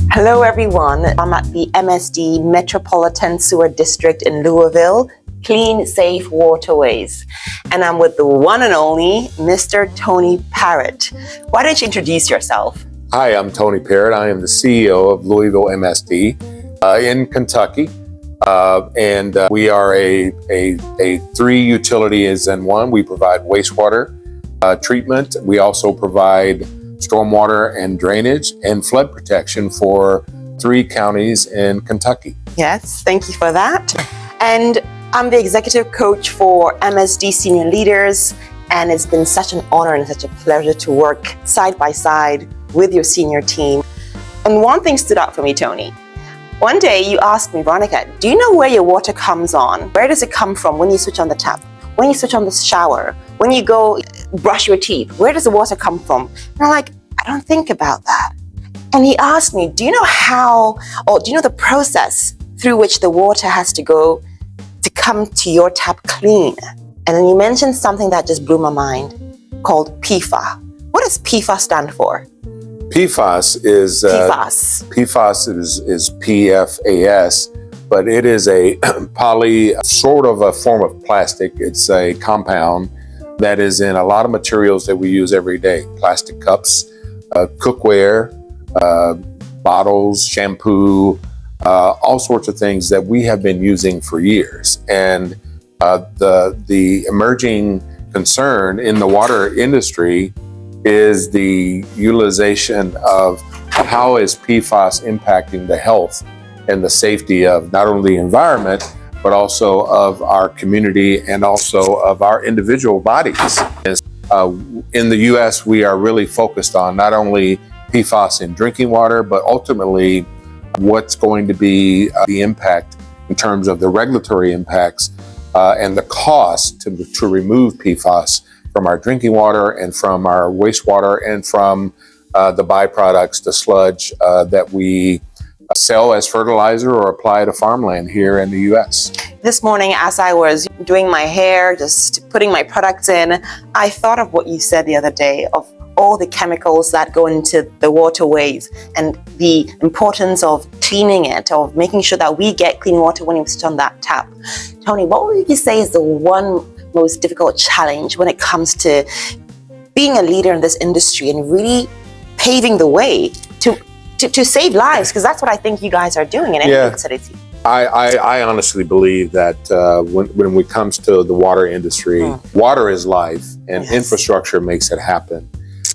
Hello everyone, I'm at the MSD Metropolitan Sewer District in Louisville, Clean, Safe Waterways. And I'm with the one and only Mr. Tony Parrott. Why don't you introduce yourself? Hi, I'm Tony Parrott. I am the CEO of Louisville MSD in Kentucky. We are a three utilities in one. We provide wastewater treatment. We also provide stormwater and drainage and flood protection for 3 counties in Kentucky. Yes, thank you for that. And I'm the executive coach for MSD senior leaders, and it's been such an honor and such a pleasure to work side by side with your senior team. And one thing stood out for me, Tony. One day you asked me, Veronica, do you know where your water comes on? Where does it come from when you switch on the tap? When you switch on the shower? When you go brush your teeth? Where does the water come from? And I'm like, I don't think about that. And he asked me, do you know the process through which the water has to go to come to your tap clean? And then you mentioned something that just blew my mind called PFAS. What does PFAS stand for? PFAS is PFAS, but it is a sort of a form of plastic. It's a compound that is in a lot of materials that we use every day. Plastic cups, cookware, bottles, shampoo, all sorts of things that we have been using for years. And the emerging concern in the water industry is the utilization of how is PFAS impacting the health and the safety of not only the environment, but also of our community and also of our individual bodies. In the U.S., we are really focused on not only PFAS in drinking water, but ultimately what's going to be the impact in terms of the regulatory impacts and the cost to remove PFAS from our drinking water and from our wastewater and from the byproducts, the sludge that we sell as fertilizer or apply to farmland here in the U.S. This morning, as I was doing my hair, just putting my products in, I thought of what you said the other day of all the chemicals that go into the waterways and the importance of cleaning it, of making sure that we get clean water when we switch on that tap. Tony, what would you say is the one most difficult challenge when it comes to being a leader in this industry and really paving the way to save lives? Because that's what I think you guys are doing in any facility. I honestly believe that when it comes to the water industry, water is life and infrastructure makes it happen.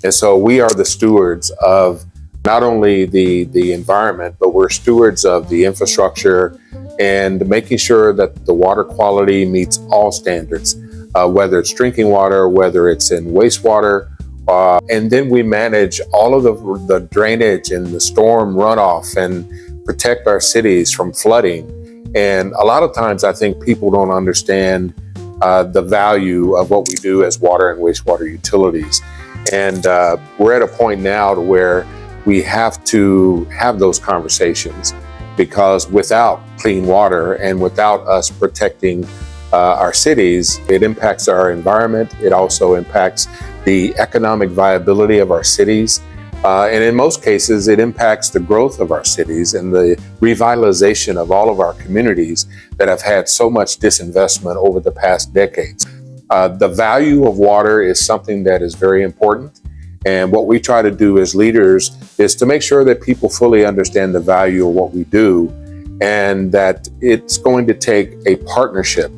And so we are the stewards of not only the environment, but we're stewards of the infrastructure and making sure that the water quality meets all standards, whether it's drinking water, whether it's in wastewater. And then we manage all of the drainage and the storm runoff and protect our cities from flooding. And a lot of times I think people don't understand the value of what we do as water and wastewater utilities. And we're at a point now to where we have to have those conversations, because without clean water and without us protecting our cities, it impacts our environment. It also impacts the economic viability of our cities. And in most cases, it impacts the growth of our cities and the revitalization of all of our communities that have had so much disinvestment over the past decades. The value of water is something that is very important. And what we try to do as leaders is to make sure that people fully understand the value of what we do, and that it's going to take a partnership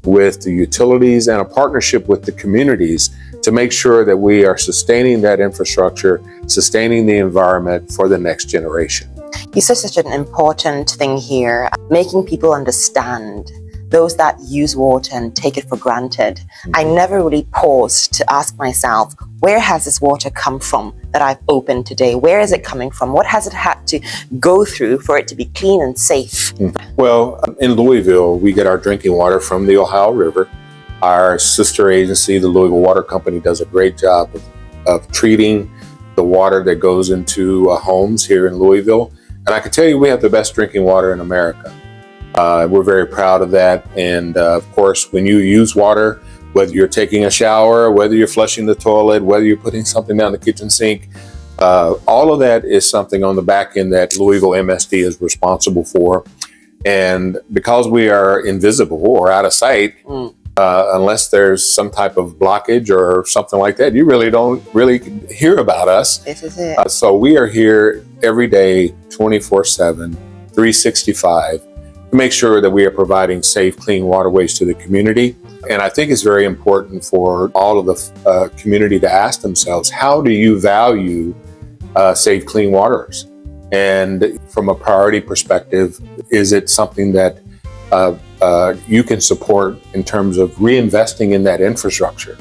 with the utilities and a partnership with the communities to make sure that we are sustaining that infrastructure, sustaining the environment for the next generation. You said such an important thing here, making people understand, those that use water and take it for granted. I never really paused to ask myself, where has this water come from that I've opened today? Where is it coming from? What has it had to go through for it to be clean and safe? Well, in Louisville, we get our drinking water from the Ohio River. Our sister agency, the Louisville Water Company, does a great job of treating the water that goes into homes here in Louisville. And I can tell you, we have the best drinking water in America. We're very proud of that. And of course, when you use water, whether you're taking a shower, whether you're flushing the toilet, whether you're putting something down the kitchen sink, All of that is something on the back end that Louisville MSD is responsible for. And because we are invisible or out of sight, unless there's some type of blockage or something like that, you really don't hear about us. This is it. So we are here every day, 24/7, 365, to make sure that we are providing safe, clean waterways to the community. And I think it's very important for all of the community to ask themselves, how do you value safe, clean waters? And from a priority perspective, is it something that you can support in terms of reinvesting in that infrastructure?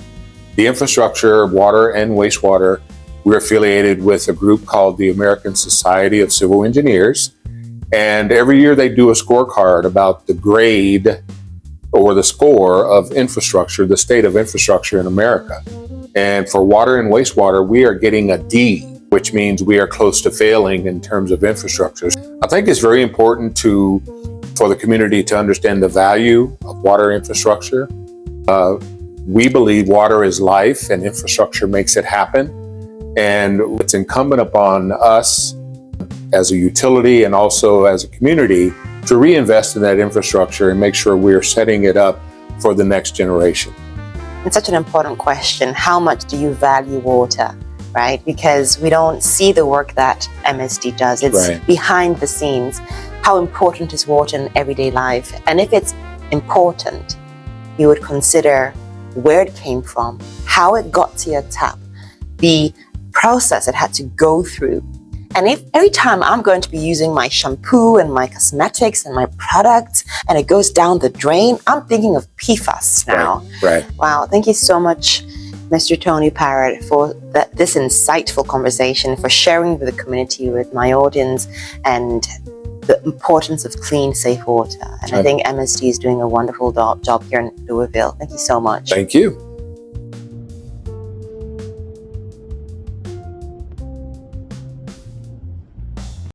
The infrastructure, water and wastewater, we're affiliated with a group called the American Society of Civil Engineers. And every year they do a scorecard about the grade or the score of infrastructure, the state of infrastructure in America. And for water and wastewater, we are getting a D, which means we are close to failing in terms of infrastructure. I think it's very important for the community to understand the value of water infrastructure. We believe water is life and infrastructure makes it happen. And it's incumbent upon us as a utility and also as a community to reinvest in that infrastructure and make sure we're setting it up for the next generation. It's such an important question. How much do you value water, right? Because we don't see the work that MSD does. It's Right. behind the scenes. How important is water in everyday life? And if it's important, you would consider where it came from, how it got to your tap, the process it had to go through. And if every time I'm going to be using my shampoo and my cosmetics and my products and it goes down the drain, I'm thinking of PFAS now. Right. Wow, thank you so much, Mr. Tony Parrott, for this insightful conversation, for sharing with the community, with my audience, and the importance of clean, safe water. And I think MSD is doing a wonderful job here in Louisville. Thank you so much. Thank you.